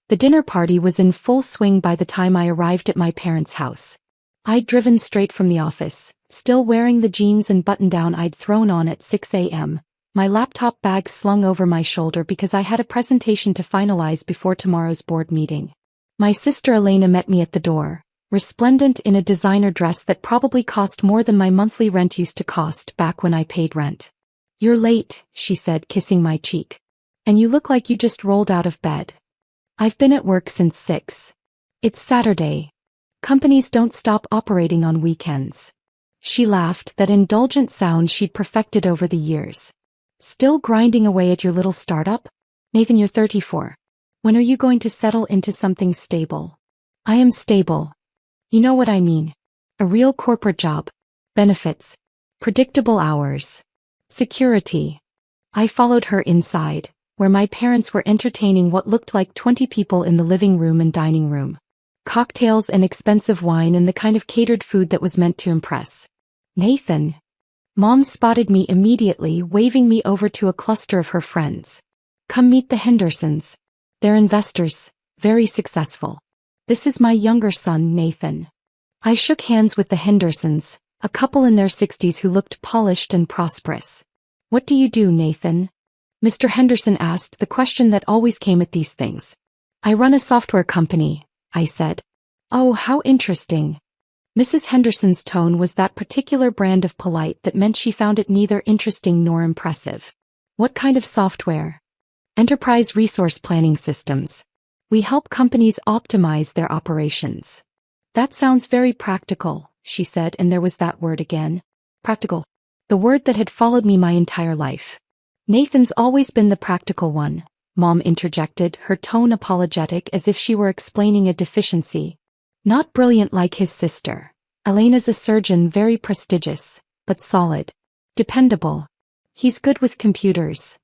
The dinner party was in full swing by the time I arrived at my parents' house. I'd driven straight from the office, still wearing the jeans and button-down I'd thrown on at 6 a.m., my laptop bag slung over my shoulder because I had a presentation to finalize before tomorrow's board meeting. My sister Elena met me at the door, resplendent in a designer dress that probably cost more than my monthly rent used to cost back when I paid rent. "You're late," she said, kissing my cheek. "And you look like you just rolled out of bed." "I've been at work since 6. It's Saturday. Companies don't stop operating on weekends." She laughed, that indulgent sound she'd perfected over the years. "Still grinding away at your little startup? Nathan, you're 34. When are you going to settle into something stable?" "I am stable. You know what I mean. A real corporate job. Benefits. Predictable hours. Security." I followed her inside, where my parents were entertaining what looked like 20 people in the living room and dining room. Cocktails and expensive wine and the kind of catered food that was meant to impress. "Nathan." Mom spotted me immediately, waving me over to a cluster of her friends. "Come meet the Hendersons. They're investors, very successful. This is my younger son, Nathan." I shook hands with the Hendersons, a couple in their 60s who looked polished and prosperous. "What do you do, Nathan?" Mr. Henderson asked, the question that always came at these things. "I run a software company," I said. "Oh, how interesting." Mrs. Henderson's tone was that particular brand of polite that meant she found it neither interesting nor impressive. "What kind of software?" "Enterprise resource planning systems. We help companies optimize their operations." "That sounds very practical," she said, and there was that word again. Practical. The word that had followed me my entire life. "Nathan's always been the practical one," Mom interjected, her tone apologetic as if she were explaining a deficiency. "Not brilliant like his sister. Elena's a surgeon, very prestigious, but solid. Dependable. He's good with computers."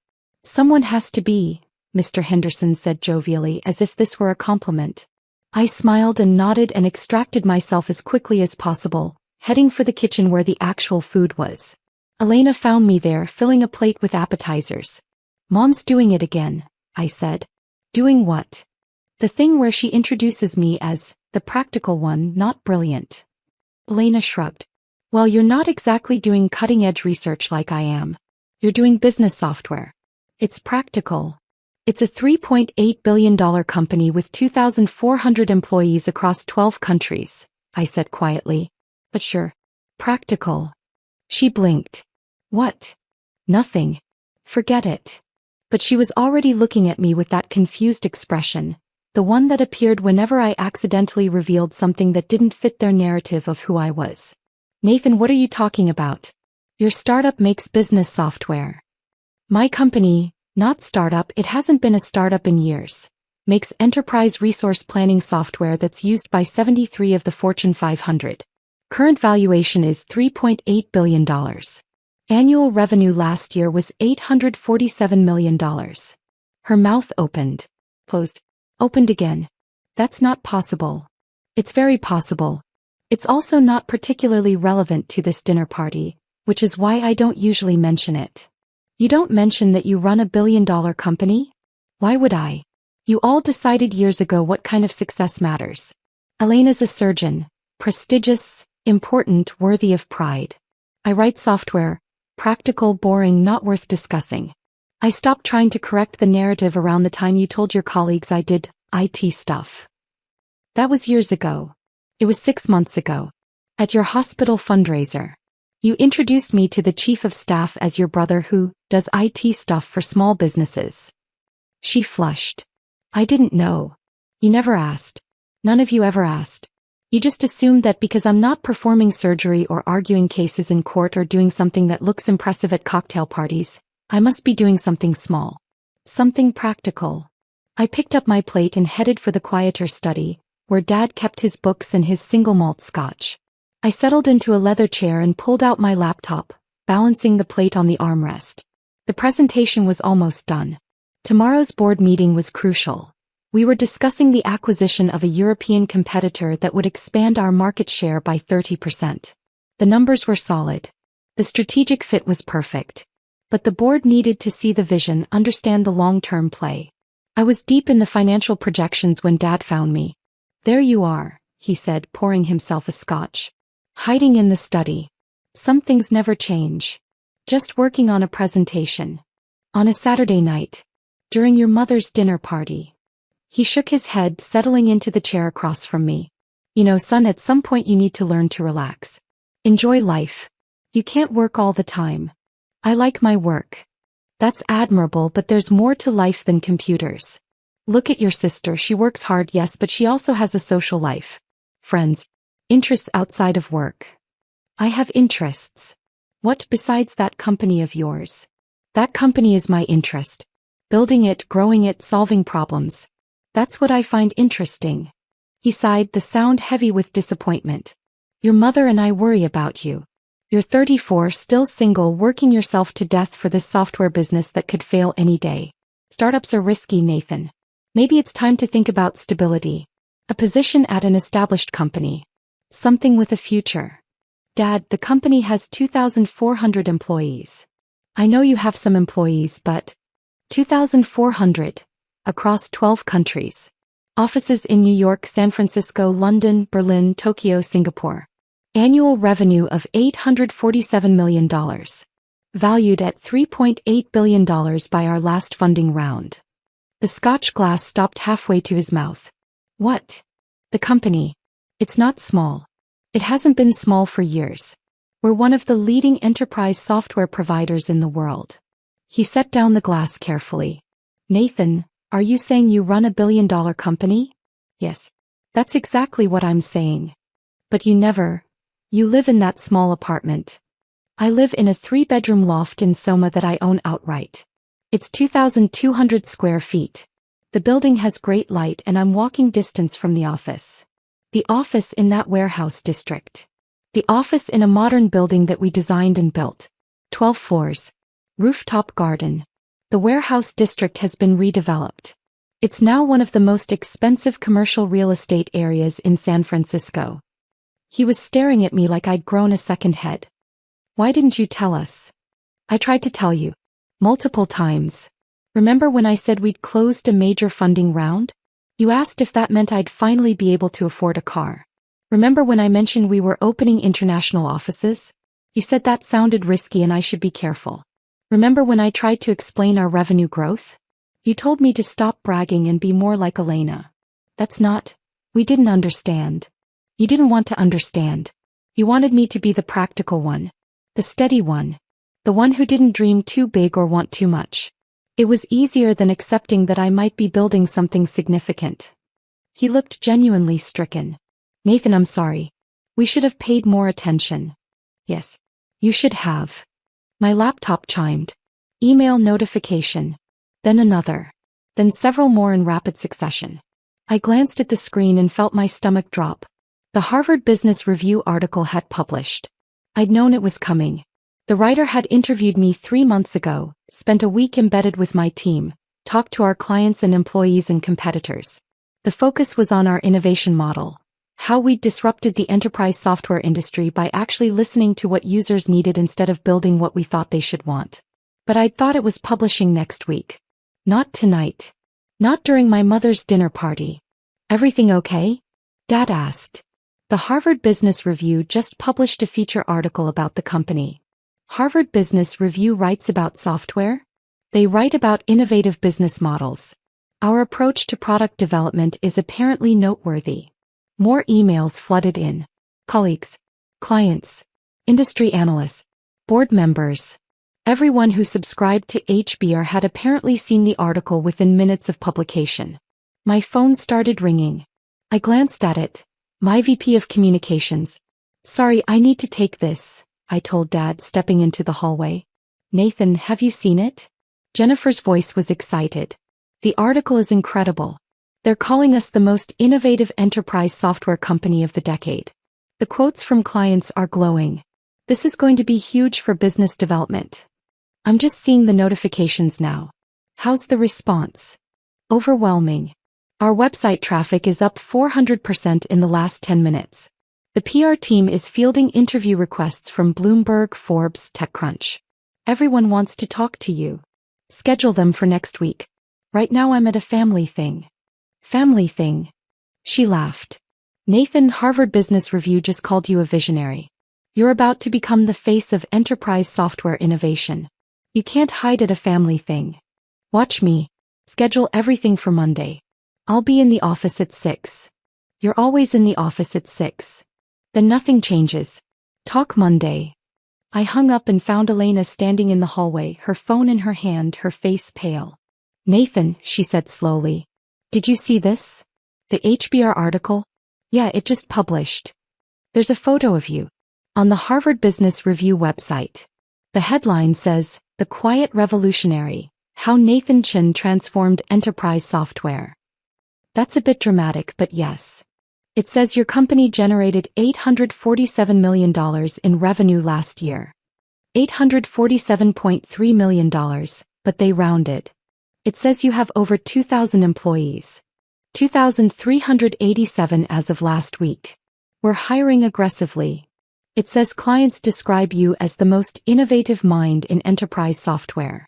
"Someone has to be," Mr. Henderson said jovially, as if this were a compliment. I smiled and nodded and extracted myself as quickly as possible, heading for the kitchen where the actual food was. Elena found me there, filling a plate with appetizers. "Mom's doing it again," I said. "Doing what?" "The thing where she introduces me as the practical one, not brilliant." Elena shrugged. "Well, you're not exactly doing cutting-edge research like I am. You're doing business software. It's practical. It's a $3.8 billion company with 2,400 employees across 12 countries," I said quietly. "But sure. Practical." She blinked. "What?" "Nothing. Forget it." But she was already looking at me with that confused expression, the one that appeared whenever I accidentally revealed something that didn't fit their narrative of who I was. "Nathan, what are you talking about? Your startup makes business software." "My company, not startup, it hasn't been a startup in years, makes enterprise resource planning software that's used by 73 of the Fortune 500. Current valuation is $3.8 billion. Annual revenue last year was $847 million. Her mouth opened. Closed. Opened again. "That's not possible." "It's very possible. It's also not particularly relevant to this dinner party, which is why I don't usually mention it." "You don't mention that you run a billion-dollar company?" "Why would I? You all decided years ago what kind of success matters. Elena's a surgeon. Prestigious, important, worthy of pride. I write software. Practical, boring, not worth discussing. I stopped trying to correct the narrative around the time you told your colleagues I did IT stuff. That was years ago. It was 6 months ago. At your hospital fundraiser. You introduced me to the chief of staff as your brother who does IT stuff for small businesses." She flushed. "I didn't know. You never asked. None of you ever asked. You just assumed that because I'm not performing surgery or arguing cases in court or doing something that looks impressive at cocktail parties, I must be doing something small. Something practical." I picked up my plate and headed for the quieter study, where Dad kept his books and his single malt scotch. I settled into a leather chair and pulled out my laptop, balancing the plate on the armrest. The presentation was almost done. Tomorrow's board meeting was crucial. We were discussing the acquisition of a European competitor that would expand our market share by 30%. The numbers were solid. The strategic fit was perfect. But the board needed to see the vision, understand the long-term play. I was deep in the financial projections when Dad found me. There you are, he said, pouring himself a scotch. Hiding in the study. Some things never change. Just working on a presentation. On a Saturday night. During your mother's dinner party. He shook his head, settling into the chair across from me. You know, son, at some point you need to learn to relax. Enjoy life. You can't work all the time. I like my work. That's admirable, but there's more to life than computers. Look at your sister, she works hard, yes, but she also has a social life. Friends. Interests outside of work. I have interests. What besides that company of yours? That company is my interest. Building it, growing it, solving problems. That's what I find interesting. He sighed, the sound heavy with disappointment. Your mother and I worry about you. You're 34, still single, working yourself to death for this software business that could fail any day. Startups are risky, Nathan. Maybe it's time to think about stability. A position at an established company. Something with a future. Dad, the company has 2,400 employees. I know you have some employees, but 2,400 across 12 countries. Offices in New York, San Francisco, London, Berlin, Tokyo, Singapore. Annual revenue of $847 million. Valued at $3.8 billion by our last funding round. The Scotch glass stopped halfway to his mouth. What? The company. It's not small. It hasn't been small for years. We're one of the leading enterprise software providers in the world. He set down the glass carefully. Nathan, are you saying you run $1 billion company? Yes. That's exactly what I'm saying. But you live in that small apartment. I live in a 3-bedroom loft in Soma that I own outright. It's 2,200 square feet. The building has great light and I'm walking distance from the office. The office in that warehouse district. The office in a modern building that we designed and built. 12 floors. Rooftop garden. The warehouse district has been redeveloped. It's now one of the most expensive commercial real estate areas in San Francisco. He was staring at me like I'd grown a second head. Why didn't you tell us? I tried to tell you. Multiple times. Remember when I said we'd closed a major funding round? You asked if that meant I'd finally be able to afford a car. Remember when I mentioned we were opening international offices? You said that sounded risky and I should be careful. Remember when I tried to explain our revenue growth? You told me to stop bragging and be more like Elena. We didn't understand. You didn't want to understand. You wanted me to be the practical one. The steady one. The one who didn't dream too big or want too much. It was easier than accepting that I might be building something significant. He looked genuinely stricken. Nathan, I'm sorry. We should have paid more attention. Yes. You should have. My laptop chimed. Email notification. Then another. Then several more in rapid succession. I glanced at the screen and felt my stomach drop. The Harvard Business Review article had published. I'd known it was coming. The writer had interviewed me 3 months ago, spent a week embedded with my team, talked to our clients and employees and competitors. The focus was on our innovation model. How we'd disrupted the enterprise software industry by actually listening to what users needed instead of building what we thought they should want. But I'd thought it was publishing next week. Not tonight. Not during my mother's dinner party. Everything okay? Dad asked. The Harvard Business Review just published a feature article about the company. Harvard Business Review writes about software? They write about innovative business models. Our approach to product development is apparently noteworthy. More emails flooded in. Colleagues, clients, industry analysts, board members. Everyone who subscribed to HBR had apparently seen the article within minutes of publication. My phone started ringing. I glanced at it. My VP of Communications. Sorry, I need to take this, I told Dad, stepping into the hallway. Nathan, have you seen it? Jennifer's voice was excited. The article is incredible. They're calling us the most innovative enterprise software company of the decade. The quotes from clients are glowing. This is going to be huge for business development. I'm just seeing the notifications now. How's the response? Overwhelming. Our website traffic is up 400% in the last 10 minutes. The PR team is fielding interview requests from Bloomberg, Forbes, TechCrunch. Everyone wants to talk to you. Schedule them for next week. Right now I'm at a family thing. Family thing. She laughed. Nathan, Harvard Business Review just called you a visionary. You're about to become the face of enterprise software innovation. You can't hide at a family thing. Watch me. Schedule everything for Monday. I'll be in the office at 6. You're always in the office at 6. Then nothing changes. Talk Monday. I hung up and found Elena standing in the hallway, her phone in her hand, her face pale. Nathan, she said slowly. Did you see this? The HBR article? Yeah, it just published. There's a photo of you. On the Harvard Business Review website. The headline says, The Quiet Revolutionary, How Nathan Chen Transformed Enterprise Software. That's a bit dramatic, but yes. It says your company generated $847 million in revenue last year. $847.3 million, but they rounded. It says you have over 2,000 employees. 2,387 as of last week. We're hiring aggressively. It says clients describe you as the most innovative mind in enterprise software.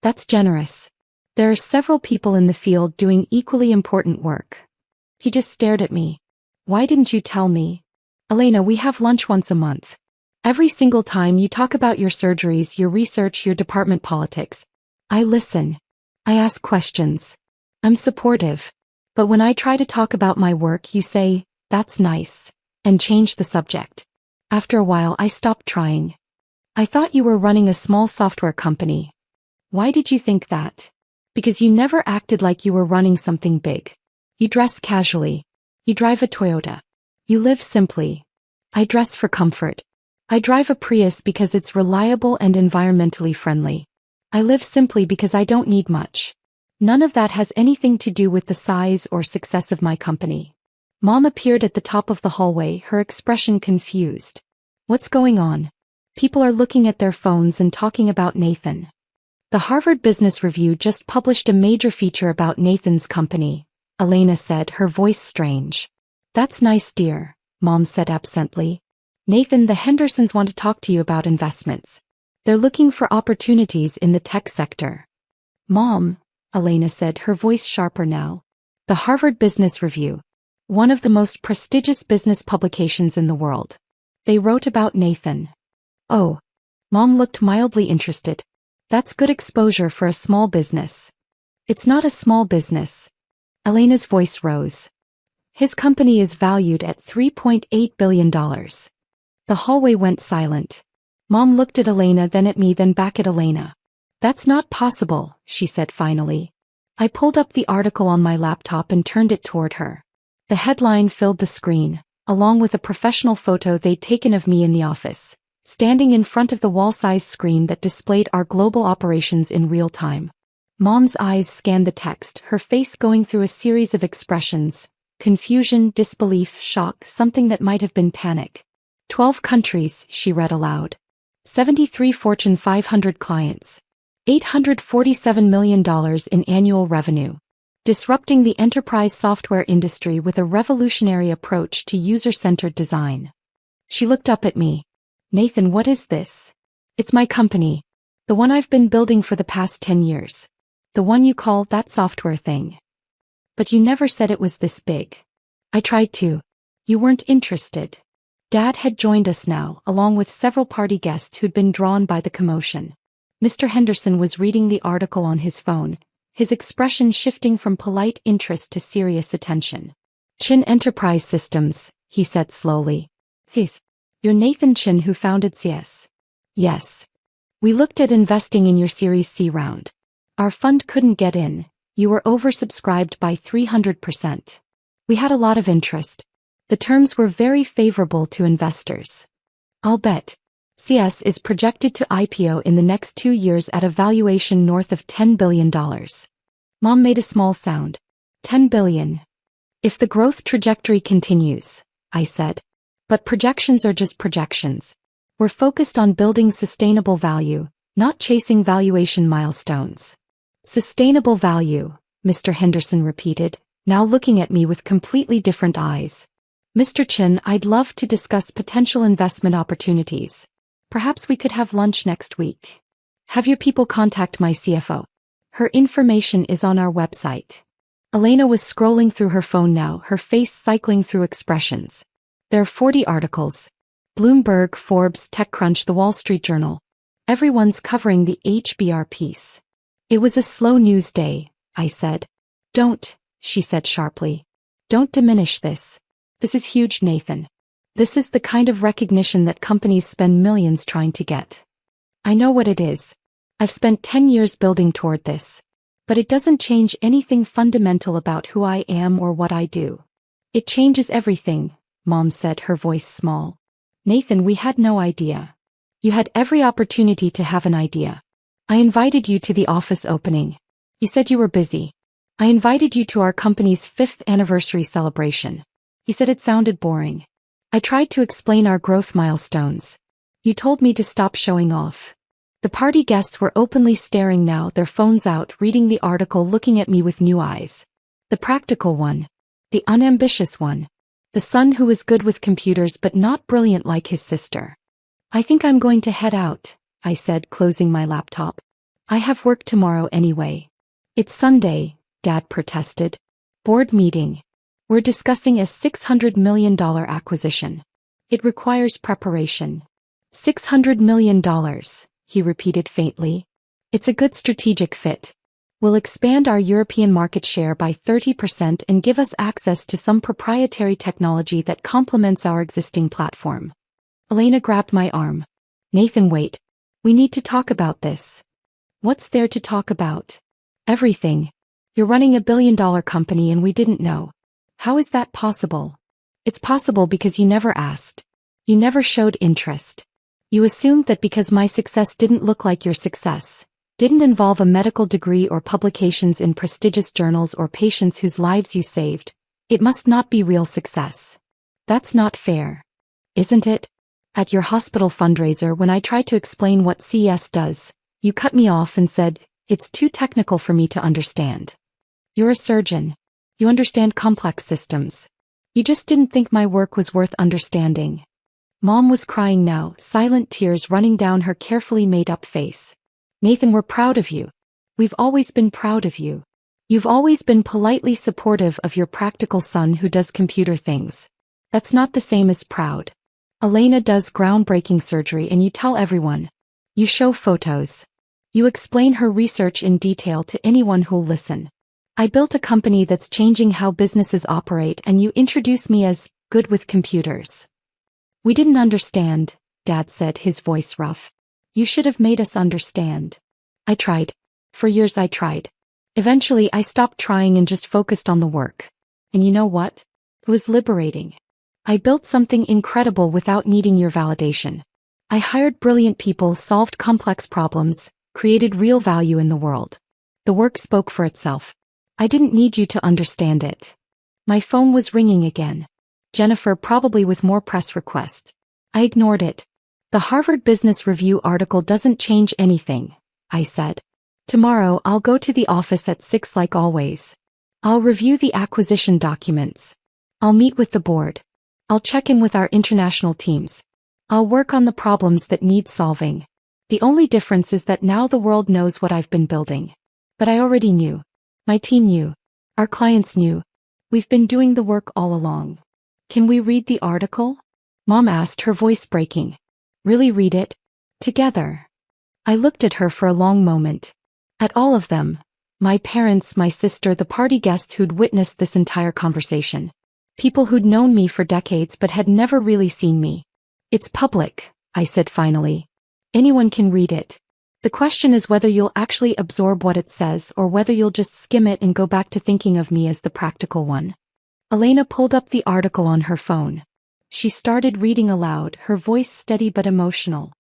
That's generous. There are several people in the field doing equally important work. He just stared at me. Why didn't you tell me? Elena, we have lunch once a month. Every single time you talk about your surgeries, your research, your department politics. I listen. I ask questions. I'm supportive. But when I try to talk about my work, you say, that's nice, and change the subject. After a while, I stopped trying. I thought you were running a small software company. Why did you think that? Because you never acted like you were running something big. You dress casually. You drive a Toyota. You live simply. I dress for comfort. I drive a Prius because it's reliable and environmentally friendly. I live simply because I don't need much. None of that has anything to do with the size or success of my company. Mom appeared at the top of the hallway, her expression confused. What's going on? People are looking at their phones and talking about Nathan. The Harvard Business Review just published a major feature about Nathan's company, Elena said, her voice strange. That's nice, dear, Mom said absently. Nathan, the Hendersons want to talk to you about investments. They're looking for opportunities in the tech sector. Mom, Elena said, her voice sharper now. The Harvard Business Review. One of the most prestigious business publications in the world. They wrote about Nathan. Oh. Mom looked mildly interested. That's good exposure for a small business. It's not a small business. Elena's voice rose. His company is valued at $3.8 billion. The hallway went silent. Mom looked at Elena, then at me, then back at Elena. That's not possible, she said finally. I pulled up the article on my laptop and turned it toward her. The headline filled the screen, along with a professional photo they'd taken of me in the office, standing in front of the wall-sized screen that displayed our global operations in real time. Mom's eyes scanned the text, her face going through a series of expressions: confusion, disbelief, shock, something that might have been panic. 12 countries, she read aloud. 73 Fortune 500 clients. $847 million in annual revenue. Disrupting the enterprise software industry with a revolutionary approach to user-centered design. She looked up at me. Nathan, what is this? It's my company. The one I've been building for the past 10 years. The one you call that software thing. But you never said it was this big. I tried to. You weren't interested. Dad had joined us now, along with several party guests who'd been drawn by the commotion. Mr. Henderson was reading the article on his phone, his expression shifting from polite interest to serious attention. Chen Enterprise Systems, he said slowly. You're Nathan Chen who founded CS. Yes. We looked at investing in your Series C round. Our fund couldn't get in. You were oversubscribed by 300%. We had a lot of interest. The terms were very favorable to investors. I'll bet. CS is projected to IPO in the next 2 years at a valuation north of $10 billion. Mom made a small sound. 10 billion. If the growth trajectory continues, I said. But projections are just projections. We're focused on building sustainable value, not chasing valuation milestones. Sustainable value, Mr. Henderson repeated, now looking at me with completely different eyes. Mr. Chen, I'd love to discuss potential investment opportunities. Perhaps we could have lunch next week. Have your people contact my CFO. Her information is on our website. Elena was scrolling through her phone now, her face cycling through expressions. There are 40 articles. Bloomberg, Forbes, TechCrunch, The Wall Street Journal. Everyone's covering the HBR piece. It was a slow news day, I said. Don't, she said sharply. Don't diminish this. This is huge, Nathan. This is the kind of recognition that companies spend millions trying to get. I know what it is. I've spent 10 years building toward this. But it doesn't change anything fundamental about who I am or what I do. It changes everything, Mom said, her voice small. Nathan, we had no idea. You had every opportunity to have an idea. I invited you to the office opening. You said you were busy. I invited you to our company's 5th anniversary celebration. You said it sounded boring. I tried to explain our growth milestones. You told me to stop showing off. The party guests were openly staring now, their phones out, reading the article, looking at me with new eyes. The practical one. The unambitious one. The son who was good with computers but not brilliant like his sister. I think I'm going to head out, I said, closing my laptop. I have work tomorrow anyway. It's Sunday, Dad protested. Board meeting. We're discussing a $600 million acquisition. It requires preparation. $600 million. He repeated faintly. It's a good strategic fit. Will expand our European market share by 30% and give us access to some proprietary technology that complements our existing platform. Elena grabbed my arm. Nathan, wait. We need to talk about this. What's there to talk about? Everything. You're running a billion-dollar company and we didn't know. How is that possible? It's possible because you never asked. You never showed interest. You assumed that because my success didn't look like your success, didn't involve a medical degree or publications in prestigious journals or patients whose lives you saved, it must not be real success. That's not fair. Isn't it? At your hospital fundraiser, when I tried to explain what CES does, you cut me off and said, it's too technical for me to understand. You're a surgeon. You understand complex systems. You just didn't think my work was worth understanding. Mom was crying now, silent tears running down her carefully made-up face. Nathan, we're proud of you. We've always been proud of you. You've always been politely supportive of your practical son who does computer things. That's not the same as proud. Elena does groundbreaking surgery and you tell everyone. You show photos. You explain her research in detail to anyone who'll listen. I built a company that's changing how businesses operate and you introduce me as good with computers. We didn't understand, Dad said, his voice rough. You should have made us understand. I tried. For years I tried. Eventually I stopped trying and just focused on the work. And you know what? It was liberating. I built something incredible without needing your validation. I hired brilliant people, solved complex problems, created real value in the world. The work spoke for itself. I didn't need you to understand it. My phone was ringing again. Jennifer, probably with more press requests. I ignored it. The Harvard Business Review article doesn't change anything, I said. Tomorrow I'll go to the office at 6 like always. I'll review the acquisition documents. I'll meet with the board. I'll check in with our international teams. I'll work on the problems that need solving. The only difference is that now the world knows what I've been building. But I already knew. My team knew. Our clients knew. We've been doing the work all along. Can we read the article? Mom asked, her voice breaking. Really read it? Together. I looked at her for a long moment. At all of them. My parents, my sister, the party guests who'd witnessed this entire conversation. People who'd known me for decades but had never really seen me. It's public, I said finally. Anyone can read it. The question is whether you'll actually absorb what it says or whether you'll just skim it and go back to thinking of me as the practical one. Elena pulled up the article on her phone. She started reading aloud, her voice steady but emotional.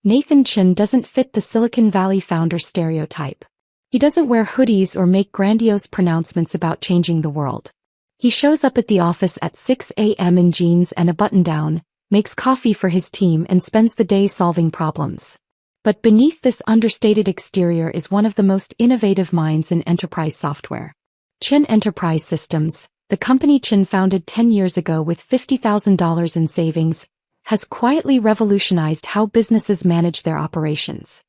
Nathan Chin doesn't fit the Silicon Valley founder stereotype. He doesn't wear hoodies or make grandiose pronouncements about changing the world. He shows up at the office at 6 a.m. in jeans and a button-down, makes coffee for his team and spends the day solving problems. But beneath this understated exterior is one of the most innovative minds in enterprise software. Chin Enterprise Systems, the company Chin founded 10 years ago with $50,000 in savings, has quietly revolutionized how businesses manage their operations.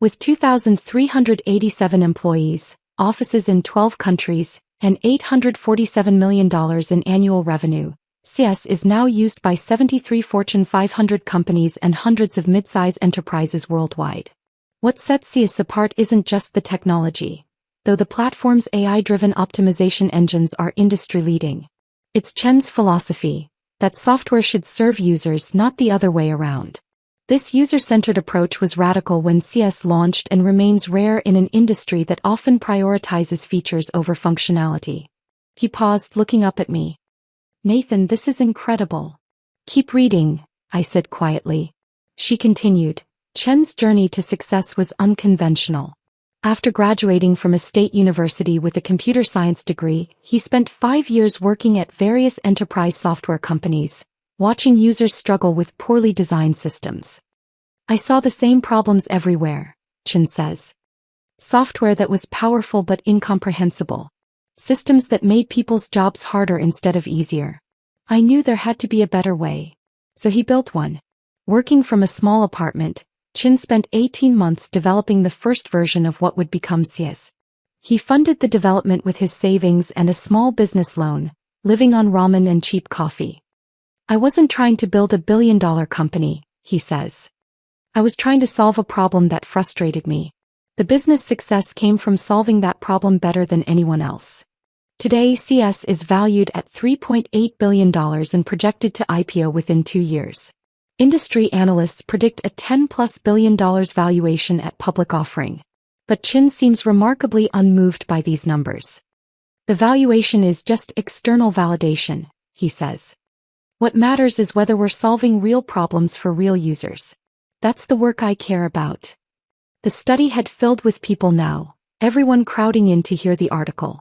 With 2,387 employees, offices in 12 countries, and $847 million in annual revenue, CS is now used by 73 Fortune 500 companies and hundreds of mid-size enterprises worldwide. What sets CS apart isn't just the technology, though the platform's AI-driven optimization engines are industry-leading. It's Chen's philosophy that software should serve users, not the other way around. This user-centered approach was radical when CS launched and remains rare in an industry that often prioritizes features over functionality. He paused, looking up at me. "Nathan, this is incredible." "Keep reading," I said quietly. She continued. Chen's journey to success was unconventional. After graduating from a state university with a computer science degree, he spent 5 years working at various enterprise software companies, watching users struggle with poorly designed systems. "I saw the same problems everywhere," Chen says. Software that was powerful but incomprehensible. Systems that made people's jobs harder instead of easier. I knew there had to be a better way. So he built one. Working from a small apartment, Chen spent 18 months developing the first version of what would become CS. He funded the development with his savings and a small business loan, living on ramen and cheap coffee. "I wasn't trying to build a billion-dollar company," he says. "I was trying to solve a problem that frustrated me. The business success came from solving that problem better than anyone else." Today, CS is valued at $3.8 billion and projected to IPO within 2 years. Industry analysts predict a $10+ billion valuation at public offering. But Chen seems remarkably unmoved by these numbers. "The valuation is just external validation," he says. "What matters is whether we're solving real problems for real users. That's the work I care about." The study had filled with people now, everyone crowding in to hear the article.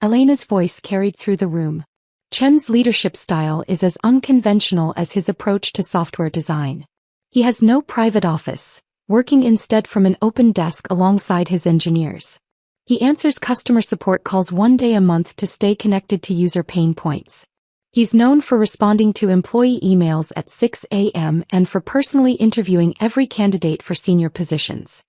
Elena's voice carried through the room. Chen's leadership style is as unconventional as his approach to software design. He has no private office, working instead from an open desk alongside his engineers. He answers customer support calls 1 day a month to stay connected to user pain points. He's known for responding to employee emails at 6 a.m. and for personally interviewing every candidate for senior positions.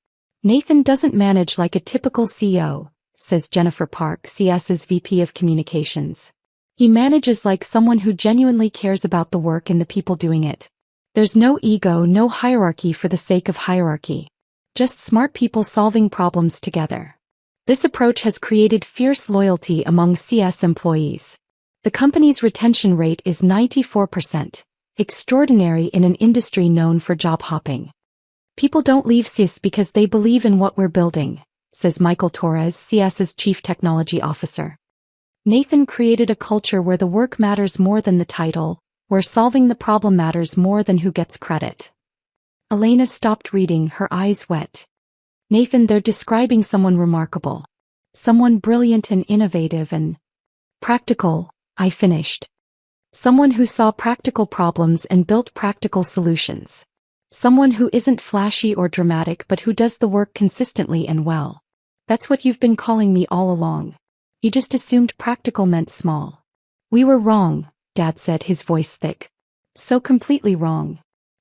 "Nathan doesn't manage like a typical CEO," says Jennifer Park, CS's VP of Communications. "He manages like someone who genuinely cares about the work and the people doing it. There's no ego, no hierarchy for the sake of hierarchy. Just smart people solving problems together." This approach has created fierce loyalty among CS employees. The company's retention rate is 94%, extraordinary in an industry known for job hopping. "People don't leave CS because they believe in what we're building," says Michael Torres, CS's Chief Technology Officer. "Nathan created a culture where the work matters more than the title, where solving the problem matters more than who gets credit." Elena stopped reading, her eyes wet. "Nathan, they're describing someone remarkable. Someone brilliant and innovative and practical," I finished. "Someone who saw practical problems and built practical solutions. Someone who isn't flashy or dramatic but who does the work consistently and well. That's what you've been calling me all along. You just assumed practical meant small." "We were wrong," Dad said, his voice thick. "So completely wrong."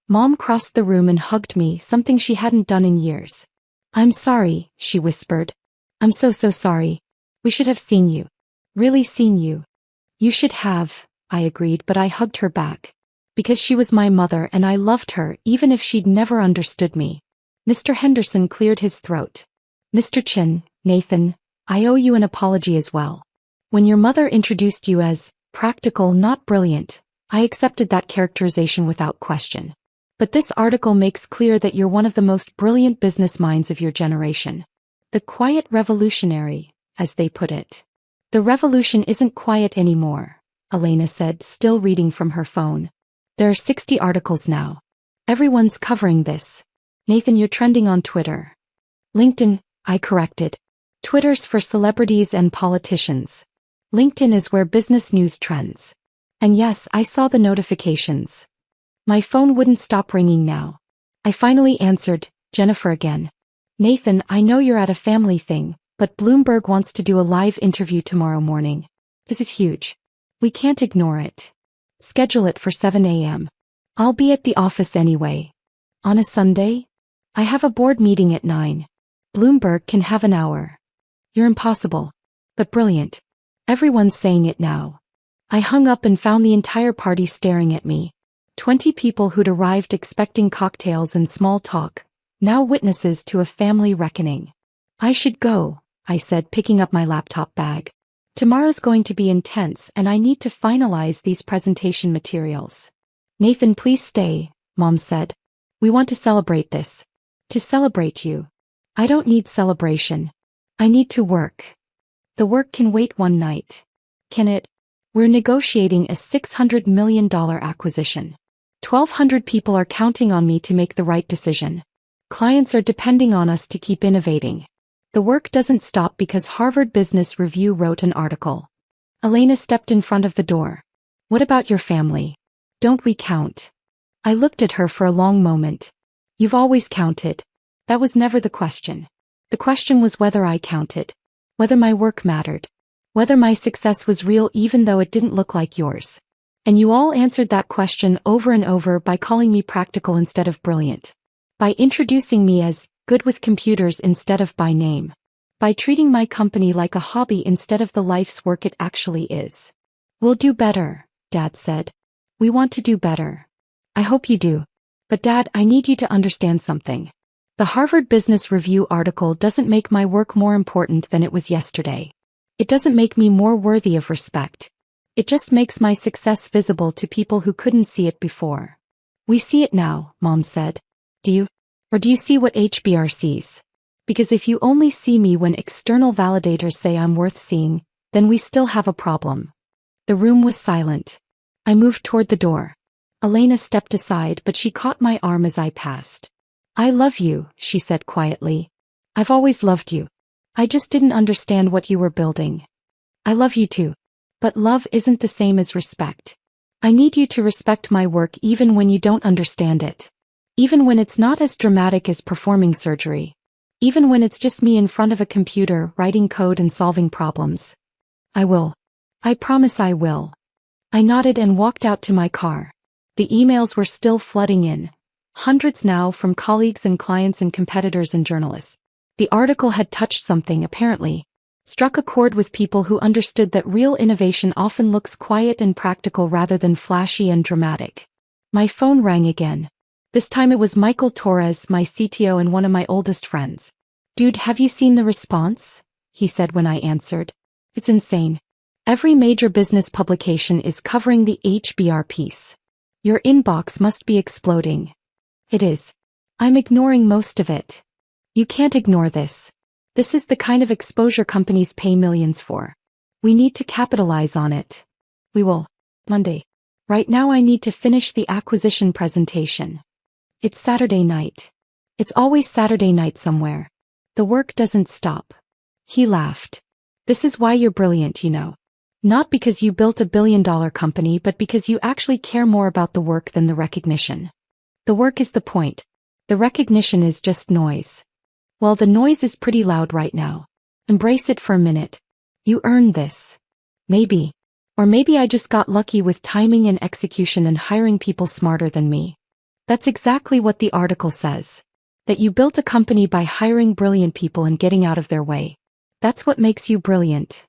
Mom crossed the room and hugged me, something she hadn't done in years. "I'm sorry," she whispered. "I'm so sorry. We should have seen you. Really seen you." "You should have," I agreed, but I hugged her back. Because she was my mother and I loved her even if she'd never understood me. Mr. Henderson cleared his throat. "Mr. Chen, Nathan, I owe you an apology as well. When your mother introduced you as practical, not brilliant, I accepted that characterization without question. But this article makes clear that you're one of the most brilliant business minds of your generation. The quiet revolutionary, as they put it." "The revolution isn't quiet anymore," Elena said, still reading from her phone. "There are 60 articles now. Everyone's covering this. Nathan, you're trending on Twitter." "LinkedIn," I corrected. "Twitter's for celebrities and politicians. LinkedIn is where business news trends." And yes, I saw the notifications. My phone wouldn't stop ringing now. I finally answered, Jennifer again. "Nathan, I know you're at a family thing, but Bloomberg wants to do a live interview tomorrow morning. This is huge. We can't ignore it. Schedule it for 7 a.m. I'll be at the office anyway." "On a Sunday? I have a board meeting at 9. Bloomberg can have an hour. You're impossible. But brilliant. Everyone's saying it now. I hung up and found the entire party staring at me. 20 people who'd arrived expecting cocktails and small talk, now witnesses to a family reckoning. I should go, I said, picking up my laptop bag. Tomorrow's going to be intense and I need to finalize these presentation materials. Nathan, please stay, Mom said. We want to celebrate this. To celebrate you. I don't need celebration. I need to work. The work can wait one night. Can it? We're negotiating a $600 million acquisition. 1,200 people are counting on me to make the right decision. Clients are depending on us to keep innovating. The work doesn't stop because Harvard Business Review wrote an article. Elena stepped in front of the door. What about your family? Don't we count? I looked at her for a long moment. You've always counted. That was never the question. The question was whether I counted. Whether my work mattered. Whether my success was real even though it didn't look like yours. And you all answered that question over and over by calling me practical instead of brilliant. By introducing me as good with computers instead of by name. By treating my company like a hobby instead of the life's work it actually is. We'll do better, Dad said. We want to do better. I hope you do. But Dad, I need you to understand something. The Harvard Business Review article doesn't make my work more important than it was yesterday. It doesn't make me more worthy of respect. It just makes my success visible to people who couldn't see it before. We see it now, Mom said. Do you? Or do you see what HBR sees? Because if you only see me when external validators say I'm worth seeing, then we still have a problem. The room was silent. I moved toward the door. Elena stepped aside but she caught my arm as I passed. I love you, she said quietly. I've always loved you. I just didn't understand what you were building. I love you too. But love isn't the same as respect. I need you to respect my work even when you don't understand it. Even when it's not as dramatic as performing surgery. Even when it's just me in front of a computer writing code and solving problems. I will. I promise I will. I nodded and walked out to my car. The emails were still flooding in. Hundreds now from colleagues and clients and competitors and journalists. The article had touched something, apparently. Struck a chord with people who understood that real innovation often looks quiet and practical rather than flashy and dramatic. My phone rang again. This time it was Michael Torres, my CTO and one of my oldest friends. Dude, have you seen the response? He said when I answered. It's insane. Every major business publication is covering the HBR piece. Your inbox must be exploding. It is. I'm ignoring most of it. You can't ignore this. This is the kind of exposure companies pay millions for. We need to capitalize on it. We will. Monday. Right now I need to finish the acquisition presentation. It's Saturday night. It's always Saturday night somewhere. The work doesn't stop. He laughed. This is why you're brilliant, you know. Not because you built a billion-dollar company but because you actually care more about the work than the recognition. The work is the point. The recognition is just noise. Well, the noise is pretty loud right now. Embrace it for a minute. You earned this. Maybe. Or maybe I just got lucky with timing and execution and hiring people smarter than me. That's exactly what the article says. That you built a company by hiring brilliant people and getting out of their way. That's what makes you brilliant.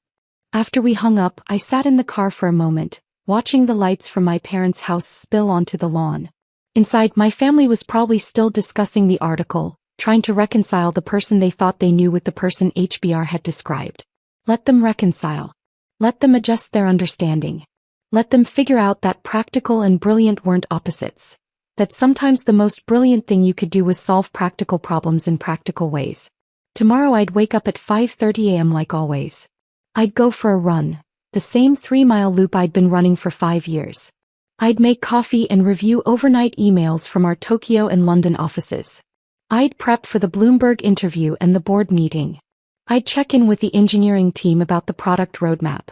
After we hung up, I sat in the car for a moment, watching the lights from my parents' house spill onto the lawn. Inside, my family was probably still discussing the article, trying to reconcile the person they thought they knew with the person HBR had described. Let them reconcile. Let them adjust their understanding. Let them figure out that practical and brilliant weren't opposites. That sometimes the most brilliant thing you could do was solve practical problems in practical ways. Tomorrow I'd wake up at 5:30 a.m. like always. I'd go for a run, the same 3-mile loop I'd been running for 5 years. I'd make coffee and review overnight emails from our Tokyo and London offices. I'd prep for the Bloomberg interview and the board meeting. I'd check in with the engineering team about the product roadmap.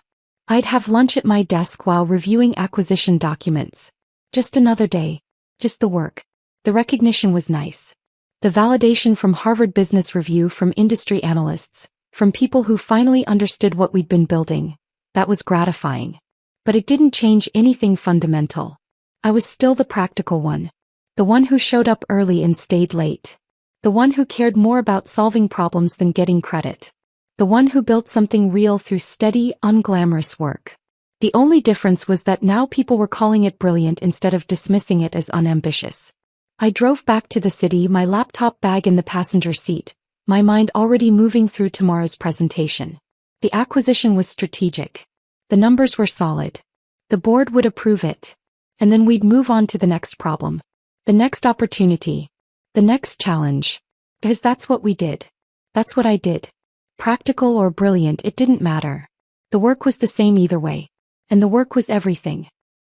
I'd have lunch at my desk while reviewing acquisition documents. Just another day. Just the work. The recognition was nice. The validation from Harvard Business Review, from industry analysts, from people who finally understood what we'd been building. That was gratifying. But it didn't change anything fundamental. I was still the practical one. The one who showed up early and stayed late. The one who cared more about solving problems than getting credit. The one who built something real through steady, unglamorous work. The only difference was that now people were calling it brilliant instead of dismissing it as unambitious. I drove back to the city, my laptop bag in the passenger seat, my mind already moving through tomorrow's presentation. The acquisition was strategic. The numbers were solid. The board would approve it. And then we'd move on to the next problem. The next opportunity. The next challenge. Because that's what we did. That's what I did. Practical or brilliant, it didn't matter. The work was the same either way. And the work was everything.